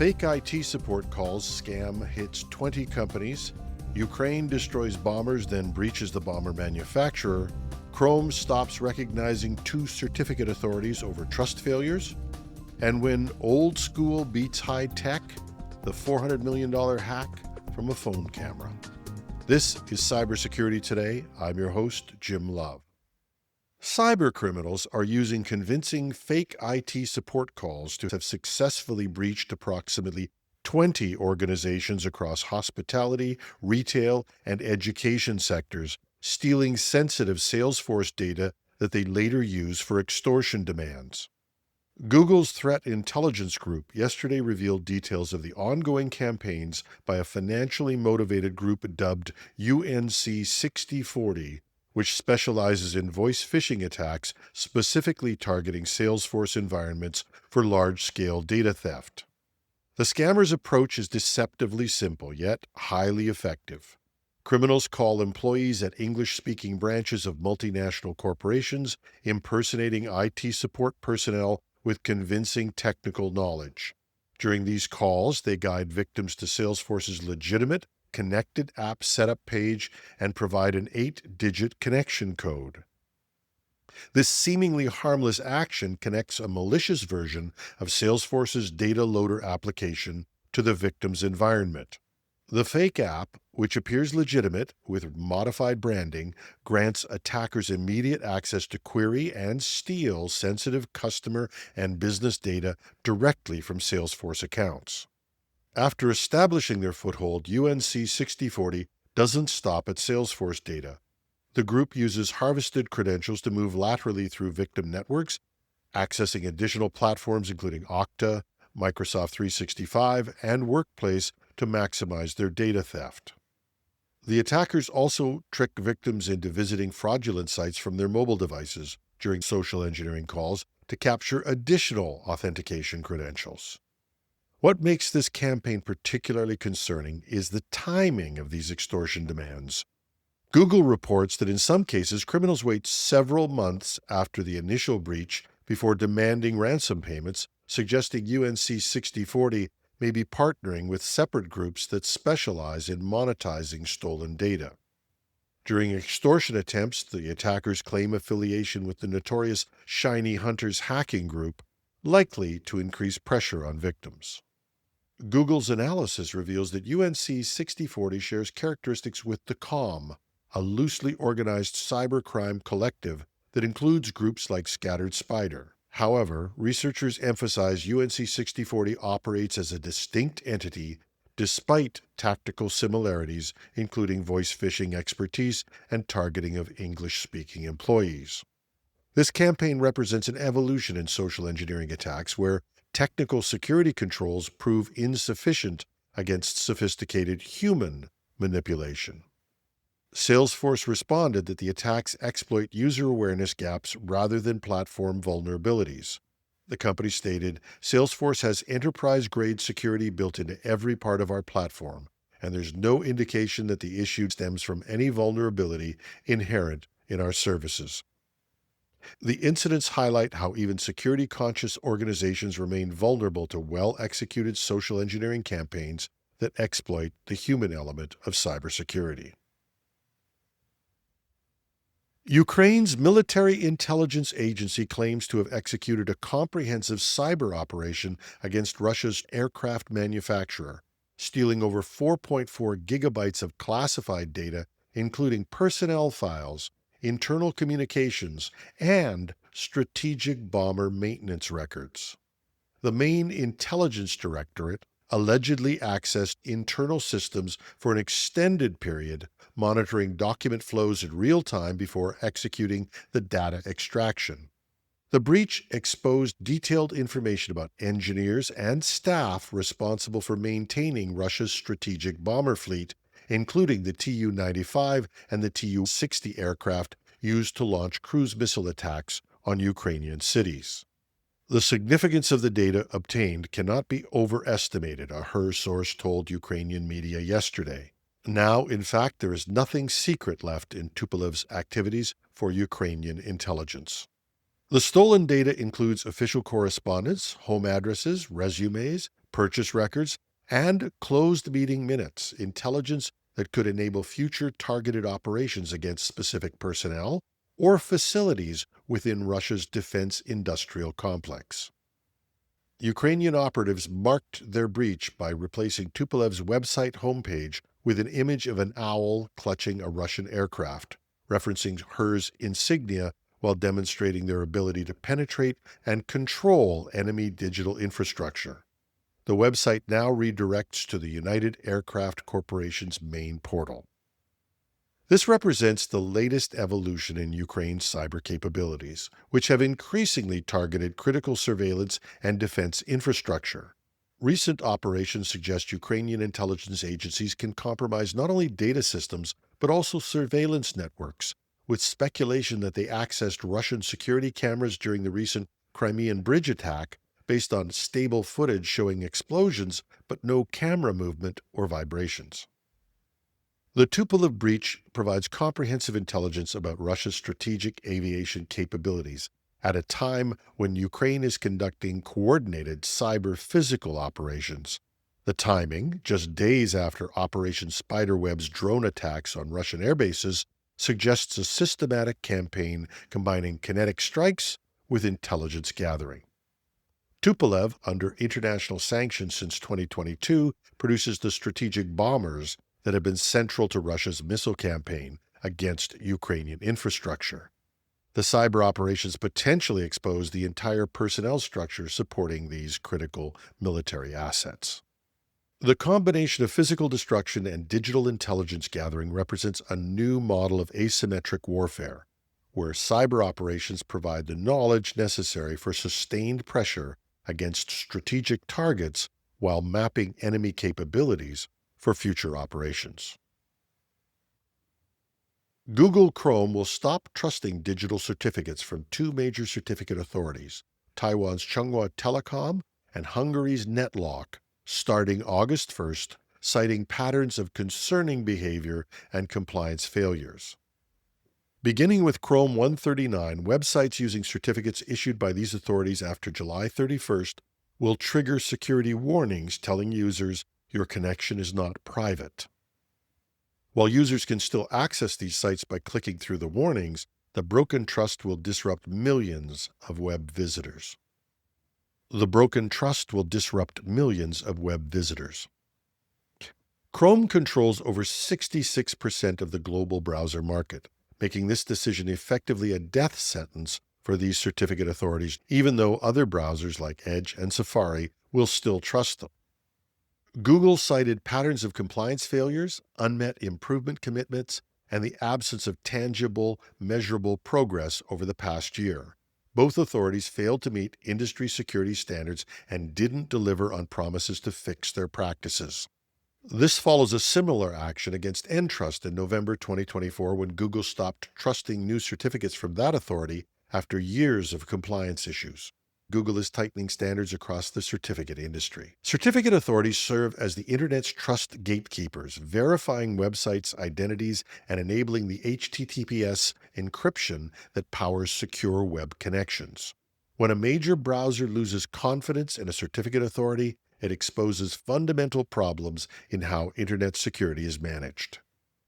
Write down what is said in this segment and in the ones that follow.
Fake IT support calls scam hits 20 companies. Ukraine destroys bombers, then breaches the bomber manufacturer. Chrome stops recognizing two certificate authorities over trust failures. And when old school beats high tech, the $400 million hack from a phone camera. This is Cybersecurity Today. I'm your host, Jim Love. Cyber criminals are using convincing fake IT support calls to have successfully breached approximately 20 organizations across hospitality, retail, and education sectors, stealing sensitive Salesforce data that they later use for extortion demands. Google's threat intelligence group yesterday revealed details of the ongoing campaigns by a financially motivated group dubbed UNC 6040, which specializes in voice phishing attacks specifically targeting Salesforce environments for large-scale data theft. The scammers' approach is deceptively simple, yet highly effective. Criminals call employees at English-speaking branches of multinational corporations, impersonating IT support personnel with convincing technical knowledge. During these calls, they guide victims to Salesforce's legitimate, connected app setup page and provide an 8-digit connection code. This seemingly harmless action connects a malicious version of Salesforce's data loader application to the victim's environment. The fake app, which appears legitimate with modified branding, grants attackers immediate access to query and steal sensitive customer and business data directly from Salesforce accounts. After establishing their foothold, UNC 6040 doesn't stop at Salesforce data. The group uses harvested credentials to move laterally through victim networks, accessing additional platforms including Okta, Microsoft 365, and Workplace to maximize their data theft. The attackers also trick victims into visiting fraudulent sites from their mobile devices during social engineering calls to capture additional authentication credentials. What makes this campaign particularly concerning is the timing of these extortion demands. Google reports that in some cases, criminals wait several months after the initial breach before demanding ransom payments, suggesting UNC 6040 may be partnering with separate groups that specialize in monetizing stolen data. During extortion attempts, the attackers claim affiliation with the notorious Shiny Hunters hacking group, likely to increase pressure on victims. Google's analysis reveals that UNC 6040 shares characteristics with the COM, a loosely organized cybercrime collective that includes groups like Scattered Spider. However, researchers emphasize UNC 6040 operates as a distinct entity despite tactical similarities, including voice phishing expertise and targeting of English-speaking employees. This campaign represents an evolution in social engineering attacks where technical security controls prove insufficient against sophisticated human manipulation. Salesforce responded that the attacks exploit user awareness gaps rather than platform vulnerabilities. The company stated, "Salesforce has enterprise-grade security built into every part of our platform, and there's no indication that the issue stems from any vulnerability inherent in our services." The incidents highlight how even security-conscious organizations remain vulnerable to well-executed social engineering campaigns that exploit the human element of cybersecurity. Ukraine's military intelligence agency claims to have executed a comprehensive cyber operation against Russia's aircraft manufacturer, stealing over 4.4 gigabytes of classified data, including personnel files, internal communications, and strategic bomber maintenance records. The main intelligence directorate allegedly accessed internal systems for an extended period, monitoring document flows in real time before executing the data extraction. The breach exposed detailed information about engineers and staff responsible for maintaining Russia's strategic bomber fleet, including the Tu-95 and the Tu-60 aircraft used to launch cruise missile attacks on Ukrainian cities. The significance of the data obtained cannot be overestimated, a HER source told Ukrainian media yesterday. Now, in fact, there is nothing secret left in Tupolev's activities for Ukrainian intelligence. The stolen data includes official correspondence, home addresses, resumes, purchase records, and closed meeting minutes, intelligence that could enable future targeted operations against specific personnel or facilities within Russia's defense industrial complex. Ukrainian operatives marked their breach by replacing Tupolev's website homepage with an image of an owl clutching a Russian aircraft, referencing HER's insignia while demonstrating their ability to penetrate and control enemy digital infrastructure. The website now redirects to the United Aircraft Corporation's main portal. This represents the latest evolution in Ukraine's cyber capabilities, which have increasingly targeted critical surveillance and defense infrastructure. Recent operations suggest Ukrainian intelligence agencies can compromise not only data systems, but also surveillance networks, with speculation that they accessed Russian security cameras during the recent Crimean bridge attack based on stable footage showing explosions but no camera movement or vibrations. The Tupolev breach provides comprehensive intelligence about Russia's strategic aviation capabilities at a time when Ukraine is conducting coordinated cyber-physical operations. The timing, just days after Operation Spiderweb's drone attacks on Russian airbases, suggests a systematic campaign combining kinetic strikes with intelligence gathering. Tupolev, under international sanctions since 2022, produces the strategic bombers that have been central to Russia's missile campaign against Ukrainian infrastructure. The cyber operations potentially expose the entire personnel structure supporting these critical military assets. The combination of physical destruction and digital intelligence gathering represents a new model of asymmetric warfare, where cyber operations provide the knowledge necessary for sustained pressure against strategic targets while mapping enemy capabilities for future operations. Google Chrome will stop trusting digital certificates from two major certificate authorities, Taiwan's Chunghwa Telecom and Hungary's NetLock, starting August 1st, citing patterns of concerning behavior and compliance failures. Beginning with Chrome 139, websites using certificates issued by these authorities after July 31st will trigger security warnings telling users your connection is not private. While users can still access these sites by clicking through the warnings, the broken trust will disrupt millions of web visitors. Chrome controls over 66% of the global browser market, making this decision effectively a death sentence for these certificate authorities, even though other browsers like Edge and Safari will still trust them. Google cited patterns of compliance failures, unmet improvement commitments, and the absence of tangible, measurable progress over the past year. Both authorities failed to meet industry security standards and didn't deliver on promises to fix their practices. This follows a similar action against Entrust in November 2024 when Google stopped trusting new certificates from that authority after years of compliance issues. Google is tightening standards across the certificate industry. Certificate authorities serve as the Internet's trust gatekeepers, verifying websites' identities and enabling the HTTPS encryption that powers secure web connections. When a major browser loses confidence in a certificate authority, it exposes fundamental problems in how Internet security is managed.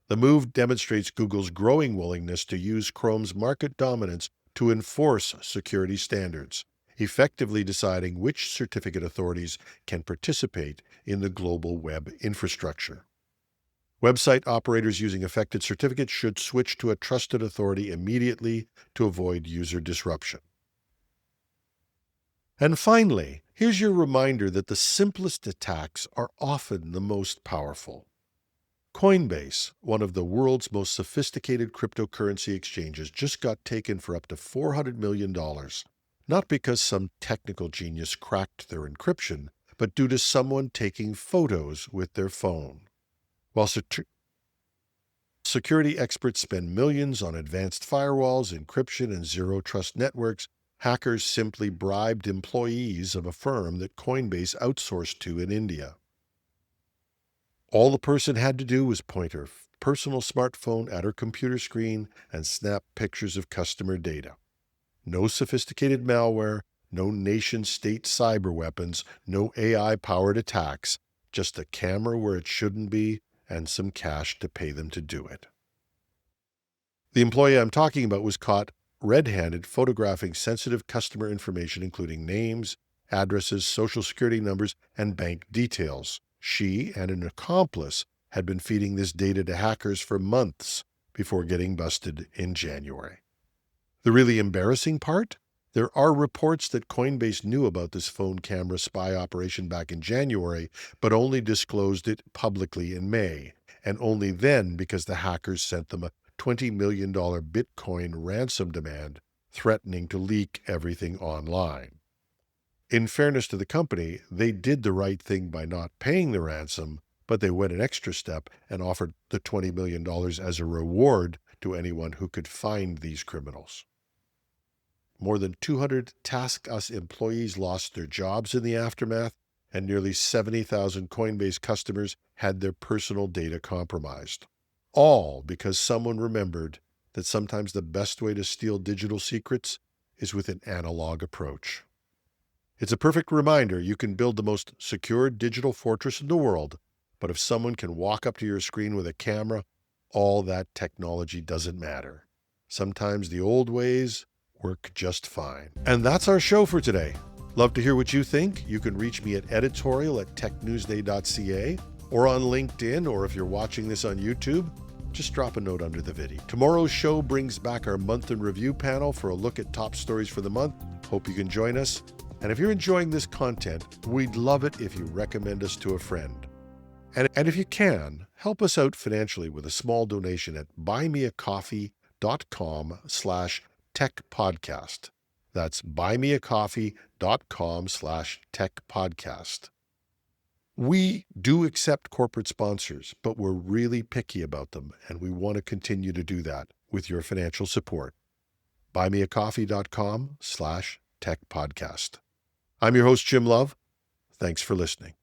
The move demonstrates Google's growing willingness to use Chrome's market dominance to enforce security standards, effectively deciding which certificate authorities can participate in the global web infrastructure. Website operators using affected certificates should switch to a trusted authority immediately to avoid user disruption. And finally, here's your reminder that the simplest attacks are often the most powerful. Coinbase, one of the world's most sophisticated cryptocurrency exchanges, just got taken for up to $400 million. Not because some technical genius cracked their encryption, but due to someone taking photos with their phone. While security experts spend millions on advanced firewalls, encryption, and zero-trust networks, hackers simply bribed employees of a firm that Coinbase outsourced to in India. All the person had to do was point her personal smartphone at her computer screen and snap pictures of customer data. No sophisticated malware, no nation-state cyber weapons, no AI-powered attacks, just a camera where it shouldn't be and some cash to pay them to do it. The employee I'm talking about was caught red-handed photographing sensitive customer information, including names, addresses, social security numbers, and bank details. She and an accomplice had been feeding this data to hackers for months before getting busted in January. The really embarrassing part? There are reports that Coinbase knew about this phone camera spy operation back in January, but only disclosed it publicly in May, and only then because the hackers sent them a $20 million Bitcoin ransom demand, threatening to leak everything online. In fairness to the company, they did the right thing by not paying the ransom, but they went an extra step and offered the $20 million as a reward to anyone who could find these criminals. More than 200 Task Us employees lost their jobs in the aftermath, and nearly 70,000 Coinbase customers had their personal data compromised. All because someone remembered that sometimes the best way to steal digital secrets is with an analog approach. It's a perfect reminder you can build the most secure digital fortress in the world, but if someone can walk up to your screen with a camera, all that technology doesn't matter. Sometimes the old ways work just fine. And that's our show for today. Love to hear what you think. You can reach me at editorial@technewsday.ca or on LinkedIn, or if you're watching this on YouTube, just drop a note under the video. Tomorrow's show brings back our month in review panel for a look at top stories for the month. Hope you can join us. And if you're enjoying this content, we'd love it if you recommend us to a friend. And if you can, help us out financially with a small donation at buymeacoffee.com/techpodcast. That's buymeacoffee.com/techpodcast. We do accept corporate sponsors, but we're really picky about them, and we want to continue to do that with your financial support. buymeacoffee.com/techpodcast. I'm your host, Jim Love. Thanks for listening.